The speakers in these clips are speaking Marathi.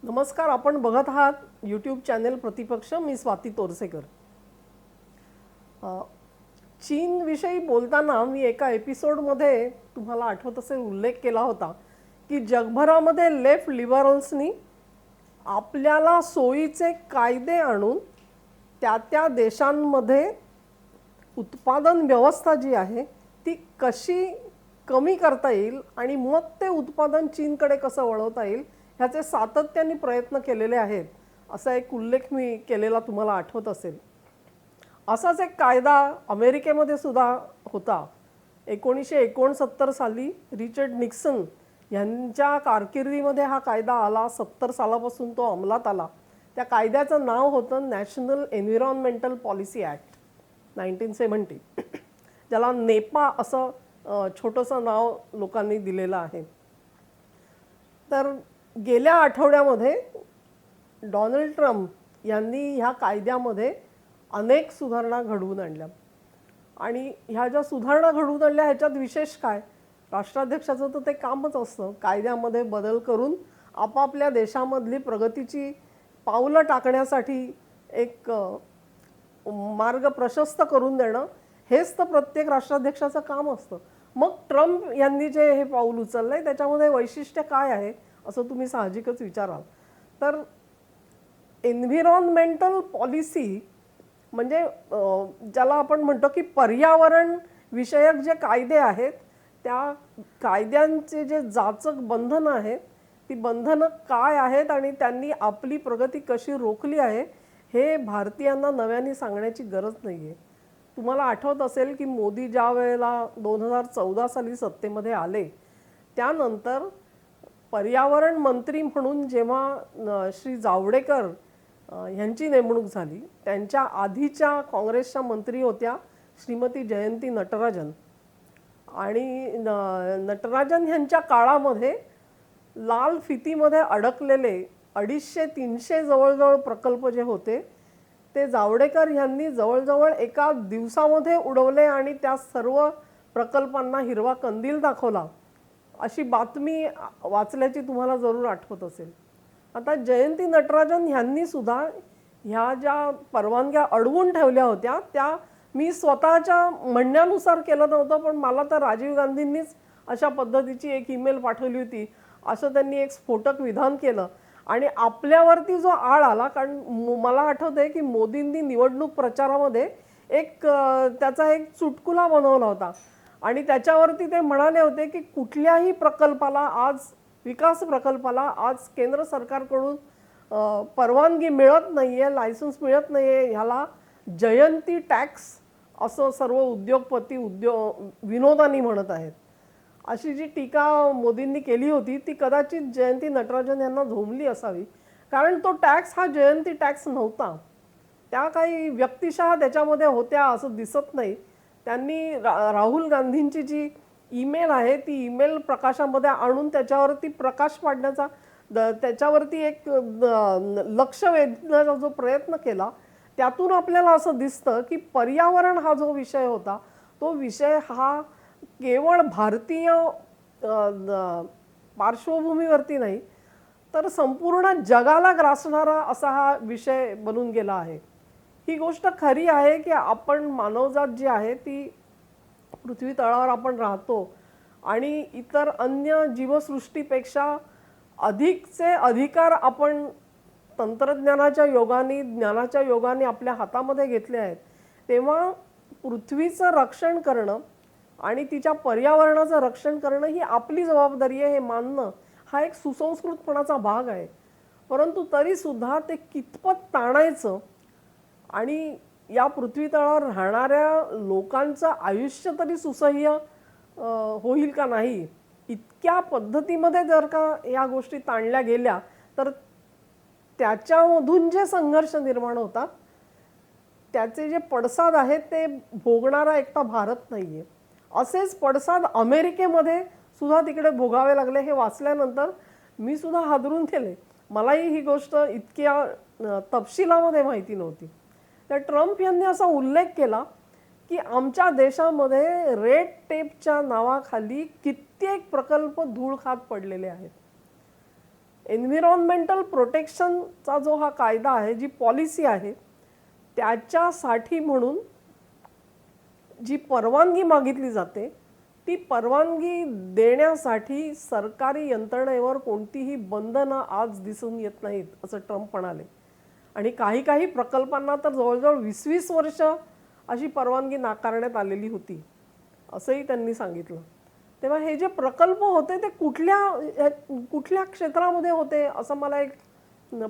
नमस्कार. आपण बघत आहात यूट्यूब चॅनल प्रतिपक्ष. मी स्वाती तोरसेकर. चीनविषयी बोलताना मी एका एपिसोडमध्ये तुम्हाला आठवत असेल उल्लेख केला होता की जगभरामध्ये लेफ्ट लिबरल्सनी आपल्याला सोयीचे कायदे आणून त्या देशांमध्ये उत्पादन व्यवस्था जी आहे ती कशी कमी करता येईल आणि मग ते उत्पादन चीनकडे कसं वळवता येईल ह्याचे सातत्याने प्रयत्न केलेले आहेत, असा एक उल्लेख मी केलेला तुम्हाला आठवत असेल. असाच एक कायदा अमेरिकेमध्ये सुद्धा होता. 1969 साली रिचर्ड निक्सन यांच्या कारकिर्दीमध्ये हा कायदा आला. 70 सालापासून तो अंमलात आला. त्या कायद्याचं नाव होतं नॅशनल एन्व्हायरमेंटल पॉलिसी ॲक्ट 1970, ज्याला नेपा असं छोटंसं नाव लोकांनी दिलेलं आहे. तर गेल्या आठवड्यामध्ये डोनाल्ड ट्रम्प यांनी ह्या कायद्यामध्ये अनेक सुधारणा घडवून आणल्या. आणि ह्या ज्या सुधारणा घडवून आणल्या ह्याच्यात विशेष काय, राष्ट्राध्यक्षाचं तर ते कामच असतं कायद्यामध्ये बदल करून आपापल्या देशामधली प्रगतीची पावलं टाकण्यासाठी एक मार्ग प्रशस्त करून देणं, हेच तर प्रत्येक राष्ट्राध्यक्षाचं काम असतं. मग ट्रम्प यांनी जे हे पाऊल उचललंय त्याच्यामध्ये वैशिष्ट्य काय आहे असं तुम्ही साहजिकच विचाराल. तर एन्व्हायरमेंटल पॉलिसी म्हणजे ज्याला आपण म्हणतो की पर्यावरण विषयक जे कायदे आहेत त्या कायद्यांचे जे जाचक बंधनं आहेत ती बंधनं काय आहेत आणि त्यांनी आपली प्रगती कशी रोखली आहे हे भारतीयांना नव्याने सांगण्याची गरज नाही आहे. तुम्हाला आठवत असेल की मोदी ज्या वेळेला 2014 साली सत्तेमध्ये आले त्यानंतर पर्यावरण मंत्री म्हणून जेव्हा श्री जावडेकर यांची नेमणूक झाली, त्यांच्या आधीच्या काँग्रेसच्या मंत्री होत्या श्रीमती जयंती नटराजन. आणि नटराजन यांच्या काळामध्ये लाल फितीमध्ये अडकलेले 250-300 जवळजवळ प्रकल्प जे होते ते जावडेकर यांनी जवळजवळ एका दिवसामध्ये उडवले आणि त्या सर्व प्रकल्पांना हिरवा कंदील दाखवला, अशी बातमी वाचल्याची तुम्हाला जरूर आठवत असेल. आता जयंती नटराजन यांनी सुद्धा ह्या ज्या परवानग्या अडवून ठेवल्या होत्या त्या मी स्वतःच्या म्हणण्यानुसार केलं नव्हतं, पण मला तर राजीव गांधींनीच अशा पद्धतीची एक ईमेल पाठवली होती असं त्यांनी एक स्फोटक विधान केलं. आणि आपल्यावरती जो आळ आला, कारण मला आठवतंय की मोदींनी निवडणूक प्रचारामध्ये त्याचा एक चुटकुला बनवला होता आणि त्याच्यावरती ते म्हणाले होते की कुठल्याही प्रकल्पाला आज, विकास प्रकल्पाला आज केंद्र सरकारकडून परवानगी मिळत नाही आहे, लायसन्स मिळत नाही आहे, ह्याला जयंती टॅक्स असं सर्व उद्योगपती विनोदानी म्हणत आहेत. अशी जी टीका मोदींनी केली होती ती कदाचित जयंती नटराजन यांना झोंबली असावी, कारण तो टॅक्स हा जयंती टॅक्स नव्हता. त्या काही व्यक्तिशः त्याच्यामध्ये होत्या असं दिसत नाही. त्यांनी राहुल गांधींची जी ईमेल आहे ती ईमेल प्रकाशामध्ये आणून त्याच्यावरती प्रकाश पाडण्याचा, त्याच्यावरती एक लक्ष वेधण्याचा जो प्रयत्न केला त्यातून आपल्याला असं दिसतं की पर्यावरण हा जो विषय होता तो विषय हा केवळ भारतीय पार्श्वभूमीवरती नाही तर संपूर्ण जगाला ग्रासणारा असा हा विषय बनून गेला आहे. ही गोष्ट खरी आहे की आपण मानवजात जी आहे ती पृथ्वी तळावर आपण राहतो आणि इतर अन्य जीवसृष्टीपेक्षा अधिकचे अधिकार आपण तंत्रज्ञानाच्या योगाने, ज्ञानाच्या योगाने आपल्या हातामध्ये घेतले आहेत. तेव्हा पृथ्वीचं रक्षण करणं आणि तिच्या पर्यावरणाचं रक्षण करणं ही आपली जबाबदारी आहे हे मानणं हा एक सुसंस्कृतपणाचा भाग आहे. परंतु तरीसुद्धा ते कितपत टाळायचं आणि या पृथ्वी तळावर राहणाऱ्या लोकांचं आयुष्य तरी सुसह्य होईल का नाही, इतक्या पद्धतीमध्ये जर का या गोष्टी ताणल्या गेल्या तर त्याच्यामधून जे संघर्ष निर्माण होतात त्याचे जे पडसाद आहेत ते भोगणारा एकटा भारत नाही आहे. असेच पडसाद अमेरिकेमध्ये सुद्धा तिकडे भोगावे लागले. हे वाचल्यानंतर मी सुद्धा हादरून गेले. मलाही ही गोष्ट इतक्या तपशिलामध्ये माहिती नव्हती. तर ट्रम्प यांनी असा उल्लेख केला की आमच्या देशामध्ये रेड टेपच्या नावाखाली कित्येक प्रकल्प धूळ खात पडलेले आहेत. एन्व्हायरमेंटल प्रोटेक्शनचा जो हा कायदा आहे, जी पॉलिसी आहे, त्याच्यासाठी म्हणून जी परवानगी मागितली जाते, ती परवानगी देण्यासाठी सरकारी यंत्रणेवर कोणतीही बंधनं आज दिसून येत नाहीत, असं ट्रम्प म्हणाले. आणि काही काही प्रकल्पांना तर जवळजवळ 20-20 वर्ष अशी परवानगी नाकारण्यात आलेली होती, असंही त्यांनी सांगितलं. तेव्हा हे जे प्रकल्प होते ते कुठल्या क्षेत्रामध्ये होते, असं मला एक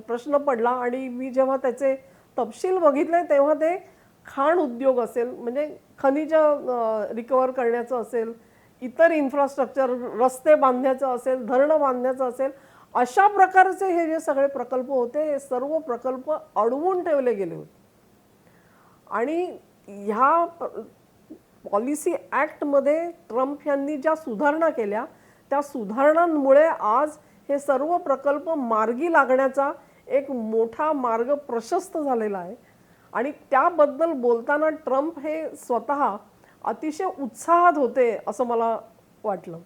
प्रश्न पडला. आणि मी जेव्हा त्याचे तपशील बघितले तेव्हा ते खाण उद्योग असेल, म्हणजे खनिज रिकवर करण्याचं असेल, इतर इन्फ्रास्ट्रक्चर, रस्ते बांधण्याचं असेल, धरणं बांधण्याचं असेल, अशा प्रकारचे हे जे सगळे प्रकल्प होते, हे सर्व प्रकल्प अडवून ठेवले गेले होते. आणि ह्या पॉलिसी ॲक्टमध्ये ट्रम्प यांनी ज्या सुधारणा केल्या, त्या सुधारणांमुळे आज हे सर्व प्रकल्प मार्गी लागण्याचा एक मोठा मार्ग प्रशस्त झालेला आहे. आणि त्याबद्दल बोलताना ट्रम्प हे स्वतः अतिशय उत्साहात होते, असं मला वाटलं.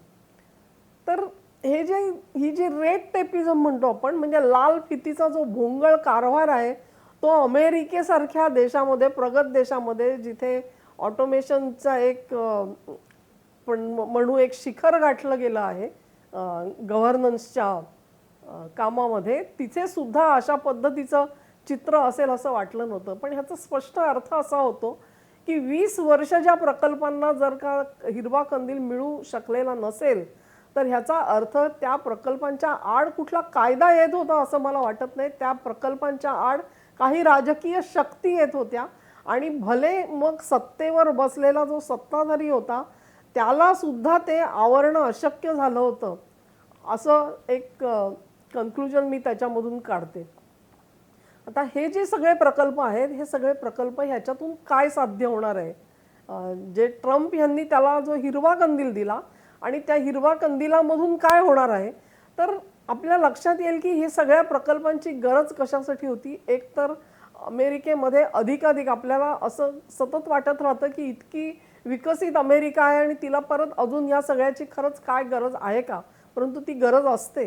तर ही जी रेड टेपिझम म्हणतो आपण, म्हणजे लाल फितीचा जो भोंगळ कारभार आहे, तो अमेरिकेसारख्या देशामध्ये, प्रगत देशामध्ये, जिथे ऑटोमेशनचा एक म्हणू एक शिखर गाठलं गेलं आहे गव्हर्नन्सच्या कामामध्ये, तिथे सुद्धा अशा पद्धतीचं चित्र असेल असं वाटलं नव्हतं. पण ह्याचा स्पष्ट अर्थ असा होतो की 20 वर्ष ज्या प्रकल्पांना जर का हिरवा कंदील मिळू शकलेला नसेल, तर ह्याचा अर्थ त्या प्रकल्पांच्या आड कुठला कायदा येत होता असं मला वाटत नाही. त्या प्रकल्पांच्या आड काही राजकीय शक्ती येत होत्या. आणि भले मग सत्तेवर बसलेला जो सत्ताधारी होता, त्याला सुद्धा ते आवरणं अशक्य झालं होतं, असं एक कन्क्लुजन मी त्याच्यामधून काढते. आता हे जे सगळे प्रकल्प आहेत, हे सगळे प्रकल्प ह्याच्यातून काय साध्य होणार आहे, जे ट्रम्प यांनी त्याला जो हिरवा कंदील दिला, आणि त्या हिरवा कंदिलामधून काय होणार आहे, तर आपल्या लक्षात येईल की हे सगळ्या प्रकल्पांची गरज कशासाठी होती. एक तर अमेरिकेमध्ये अधिकाधिक आपल्याला असं सतत वाटत राहतं की इतकी विकसित अमेरिका आहे आणि तिला परत अजून या सगळ्याची खरंच काय गरज आहे का, परंतु ती गरज असते.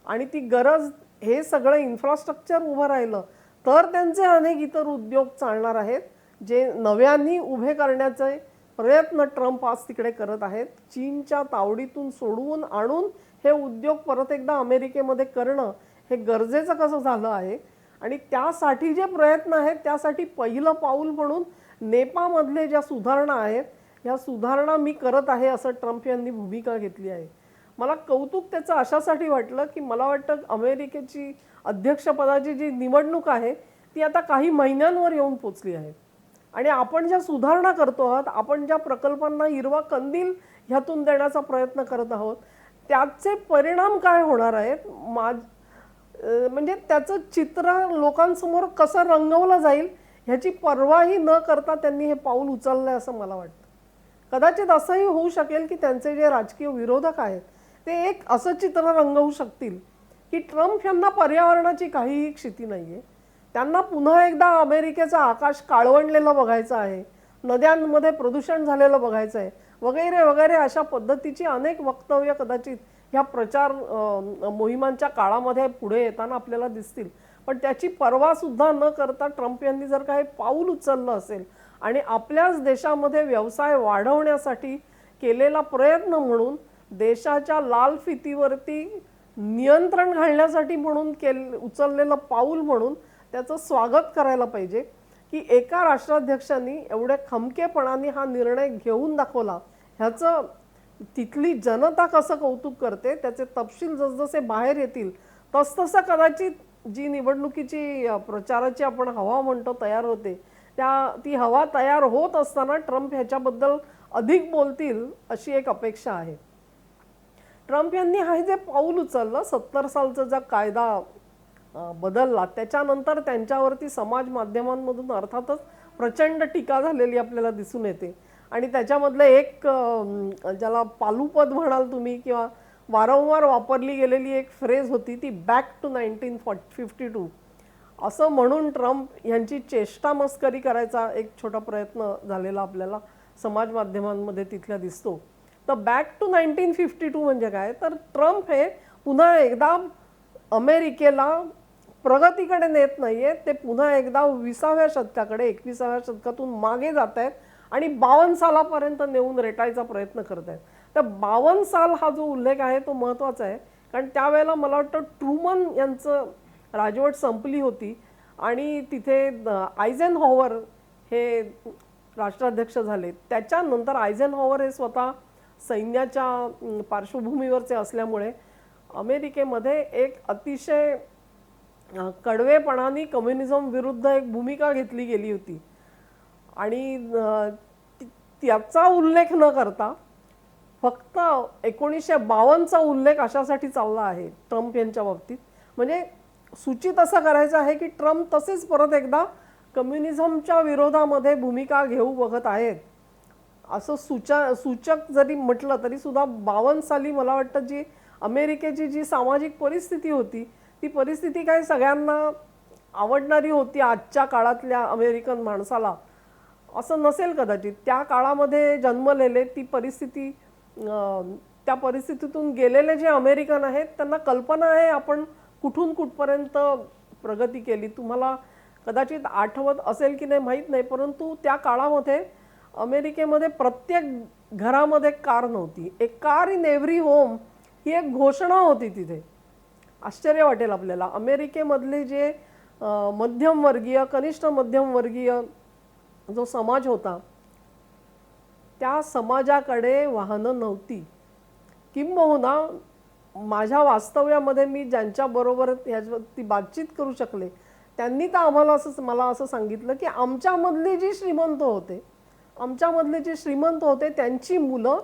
आणि ती गरज, हे सगळं इन्फ्रास्ट्रक्चर उभं राहिलं तर त्यांचे अनेक इतर उद्योग चालणार आहेत, जे नव्याने उभे करण्याचे प्रयत्न ट्रम्प आज तिकडे करत आहेत. चीनच्या तावडीतून सोडवून आणून हे उद्योग परत एकदा अमेरिकेमध्ये करणं हे गरजेचं कसं झालं आहे. आणि त्यासाठी जे प्रयत्न आहेत, त्यासाठी पहिलं पाऊल म्हणून नेपामधले ज्या सुधारणा आहेत, ह्या सुधारणा मी करत आहे असं ट्रम्प यांनी भूमिका घेतली आहे. मला कौतुक त्याचं अशासाठी वाटलं की मला वाटतं अमेरिकेची अध्यक्षपदाची जी निवडणूक आहे, ती आता काही महिन्यांवर येऊन पोचली आहे. आणि आपण ज्या सुधारणा करतो आहोत, आपण ज्या प्रकल्पांना हिरवा कंदील ह्यातून देण्याचा प्रयत्न करत आहोत, त्याचे परिणाम काय होणार आहेत, म्हणजे त्याचं चित्र लोकांसमोर कसं रंगवलं जाईल ह्याची पर्वाही न करता त्यांनी हे पाऊल उचललंय असं मला वाटतं. कदाचित असंही होऊ शकेल की त्यांचे जे राजकीय विरोधक आहेत ते एक असं चित्र रंगवू शकतील की ट्रम्प यांना पर्यावरणाची काहीही क्षिती नाहीये, त्यांना पुन्हा एकदा अमेरिकेचं आकाश काळवंडलेलं बघायचं आहे, नद्यांमध्ये प्रदूषण झालेलं बघायचं आहे, वगैरे वगैरे अशा पद्धतीची अनेक वक्तव्य कदाचित ह्या प्रचार मोहिमांच्या काळामध्ये पुढे येताना आपल्याला दिसतील. पण त्याची पर्वा सुद्धा न करता ट्रम्प यांनी जर काही पाऊल उचललं असेल आणि आपल्याच देशामध्ये व्यवसाय वाढवण्यासाठी केलेला प्रयत्न म्हणून, देशाच्या लाल फितीवरती नियंत्रण घालण्यासाठी म्हणून उचललेलं पाऊल म्हणून त्याचं स्वागत करायला पाहिजे की एका राष्ट्राध्यक्षांनी एवढ्या खमकेपणाने हा निर्णय घेऊन दाखवला. ह्याचं तिथली जनता कसं कौतुक करते, त्याचे तपशील जसजसे बाहेर येतील तसतसं कदाचित जी निवडणुकीची प्रचाराची आपण हवा म्हणतो तयार होते, ती हवा तयार होत असताना ट्रम्प ह्याच्याबद्दल अधिक बोलतील अशी एक अपेक्षा आहे. ट्रम्प यांनी हे जे पाऊल उचललं, 70 सालचा जो कायदा बदलला, त्याच्यानंतर त्यांच्यावरती समाज माध्यमांमधून अर्थातच प्रचंड टीका झालेली आपल्याला दिसून येते. आणि त्याच्यामधलं एक ज्याला पालुपद म्हणाल तुम्ही किंवा वारंवार वापरली गेलेली एक फ्रेज होती, ती बॅक टू 1952 असं म्हणून ट्रम्प यांची चेष्टा मस्करी करायचा एक छोटा प्रयत्न झालेला आपल्याला समाज माध्यमांमध्ये तिथल्या दिसतो. तर बॅक टू 1952 म्हणजे काय, तर ट्रम्प हे पुन्हा एकदा अमेरिकेला प्रगतीकडे नेत नाहीये, ते पुन्हा एकदा 20व्या शतकाकडे 21व्या शतकातून मागे जात आहेत आणि 52 सालापर्यंत नेऊन रेटायचा प्रयत्न करत आहेत. तर 52 साल हा जो उल्लेख आहे तो महत्त्वाचा आहे, कारण त्यावेळेला मला वाटतं ट्रूमन यांचं राजवट संपली होती आणि तिथे आयझेनहॉवर हे राष्ट्राध्यक्ष झाले. त्याच्यानंतर आयझेनहॉवर हे स्वतः सैन्याच्या पार्श्वभूमीवरचे असल्यामुळे अमेरिकेमध्ये एक अतिशय कडवेपणाने कम्युनिझम विरुद्ध एक भूमिका घेतली गेली होती आणि त्याचा उल्लेख न करता फक्त 1952चा उल्लेख अशासाठी चालला आहे ट्रम्प यांच्या बाबतीत. म्हणजे सूचित असं करायचं आहे की ट्रम्प तसेच परत एकदा कम्युनिझमच्या विरोधामध्ये भूमिका घेऊ बघत आहेत असं सूचक जरी म्हटलं तरी सुद्धा 52 साली मला वाटतं जी अमेरिकेची जी सामाजिक परिस्थिती होती ती परिस्थिती काही सगळ्यांना आवडणारी होती आजच्या काळातल्या अमेरिकन माणसाला असं नसेल कदाचित. त्या काळामध्ये जन्मलेले ती परिस्थिती त्या परिस्थितीतून गेलेले जे अमेरिकन आहेत त्यांना कल्पना आहे आपण कुठून कुठपर्यंत प्रगती केली. तुम्हाला कदाचित आठवत असेल की नाही माहीत नाही, परंतु त्या काळामध्ये अमेरिकेमध्ये प्रत्येक घरामध्ये कार नव्हती. एक कार इन एव्हरी होम ही एक घोषणा होती तिथे. आश्चर्य वाटेल आपल्याला. अमेरिकेमधले जे मध्यमवर्गीय कनिष्ठ मध्यमवर्गीय जो समाज होता त्या समाजाकडे वाहनं नव्हती. किंबहुना माझ्या वास्तव्यामध्ये मी ज्यांच्याबरोबर ह्याच्यावरती बातचीत करू शकले त्यांनी तर आम्हाला मला असं सांगितलं की आमच्यामधले जे श्रीमंत होते त्यांची मुलं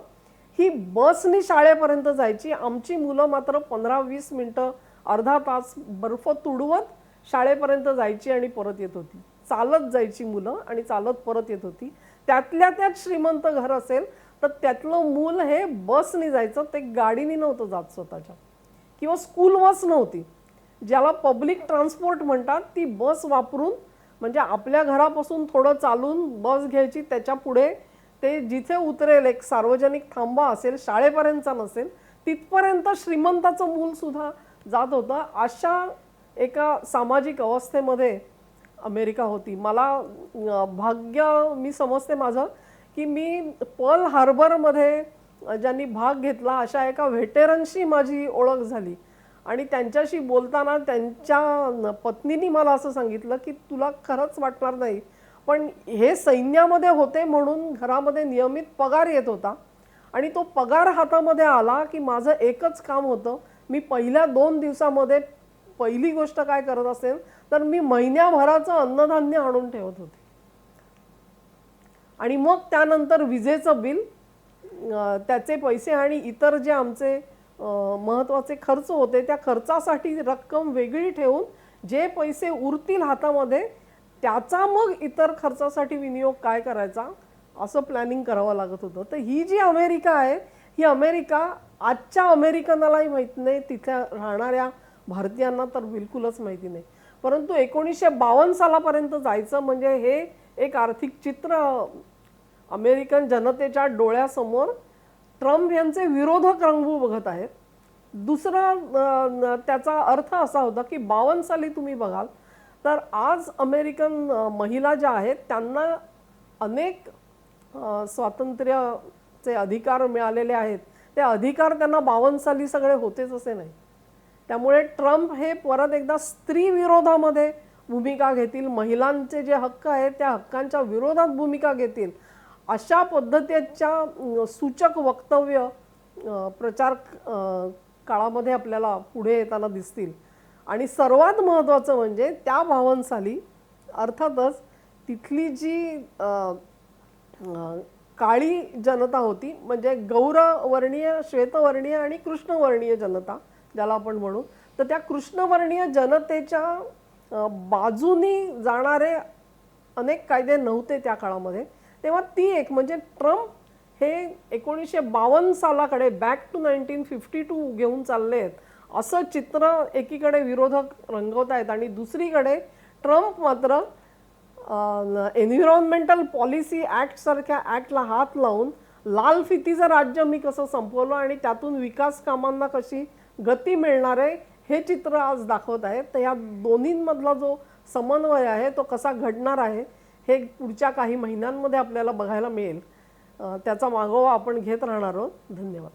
ही बसनी शाळेपर्यंत जायची. आमची मुलं मात्र 15-20 मिनटं अर्धा तास बर्फ तुडवत शाळेपर्यंत जायची आणि परत येत होती. चालत जायची मुलं आणि चालत परत येत होती. त्यातल्या त्यात श्रीमंत घर असेल तर त्यातलं मूल हे बसनी जायचं, ते गाडीनी नव्हतं जात स्वतःच्या, किंवा स्कूल बस नव्हती ज्याला पब्लिक ट्रान्सपोर्ट म्हणतात ती बस वापरून म्हणजे आपल्या घरापासून थोडं चालून बस घ्यायची, त्याच्या पुढे ते जिथे उतरेल एक सार्वजनिक थांबा असेल शाळेपर्यंतचा नसेल तिथपर्यंत श्रीमंताचं मूल सुद्धा जात होतं. अशा एका सामाजिक अवस्थेमध्ये अमेरिका होती. मला भाग्य मी समजते माझं की मी पर्ल हार्बरमध्ये ज्यांनी भाग घेतला अशा एका व्हेटेरनशी माझी ओळख झाली आणि त्यांच्याशी बोलताना त्यांच्या पत्नीने मला असं सांगितलं की तुला खरंच वाटणार नाही पण हे सैन्यामध्ये होते म्हणून घरामध्ये नियमित पगार येत होता आणि तो पगार हातामध्ये आला की माझं एकच काम होतं, मी पहिल्या 2 दिवसामध्ये पहिली गोष्ट काय करत असेल तर मी महिन्याभराचं अन्नधान्य आणून ठेवत होते आणि मग त्यानंतर विजेचं बिल, त्याचे पैसे आणि इतर जे आमचे महत्त्वाचे खर्च होते त्या खर्चासाठी रक्कम वेगळी ठेवून जे पैसे उरतील हातामध्ये त्याचा मग इतर खर्चासाठी विनियोग काय करायचा असं प्लॅनिंग करावं लागत होतं. तर ही जी अमेरिका आहे ही अमेरिका आजच्या अमेरिकनालाही माहीत नाही, तिथे राहणाऱ्या भारतीयांना तर बिलकुलच माहिती नाही. परंतु 1952 सालापर्यंत जायचं म्हणजे हे एक आर्थिक चित्र अमेरिकन जनतेच्या ट्रम्प यांचे विरोधक रंगवू बघत आहेत. दुसरा त्याचा अर्थ असा होता की 52 साली तुम्ही बघाल तर आज अमेरिकन महिला ज्या आहेत त्यांना अनेक स्वातंत्र्याचे अधिकार मिळालेले आहेत. ते अधिकार त्यांना 52 साली सगळे होतेच असे नाही. त्यामुळे ट्रम्प हे परत एकदा स्त्री विरोधामध्ये भूमिका घेतील, महिलांचे जे हक्क आहेत त्या हक्कांच्या विरोधात भूमिका घेतील अशा पद्धतीच्या सूचक वक्तव्य प्रचार काळामध्ये आपल्याला पुढे येताना दिसतील. आणि सर्वात महत्त्वाचं म्हणजे त्या 52 साली अर्थातच तिथली जी काळी जनता होती म्हणजे गौरवर्णीय, श्वेतवर्णीय आणि कृष्णवर्णीय जनता ज्याला आपण म्हणू, तर त्या कृष्णवर्णीय जनतेच्या बाजूनी जाणारे अनेक कायदे नव्हते त्या काळामध्ये. तेव्हा ती एक म्हणजे ट्रम्प हे 1952 सालाकडे बॅक टू 1952 घेऊन चालले आहेत असं चित्र एकीकडे विरोधक रंगवत आहेत आणि दुसरीकडे ट्रम्प मात्र एन्व्हायरमेंटल पॉलिसी ॲक्ट सारख्या ॲक्टला हात लावून लाल फितीचं राज्य मी कसं संपवलं आणि त्यातून विकास कामांना कशी गती मिळणार आहे हे चित्र आज दाखवत आहेत. तर या दोन्हींमधला जो समन्वय आहे तो कसा घडणार आहे हे पुढच्या काही महिन्यांमध्ये आपल्याला बघायला मिळेल. त्याचा मागोवा आपण घेत राहणार आहोत. धन्यवाद.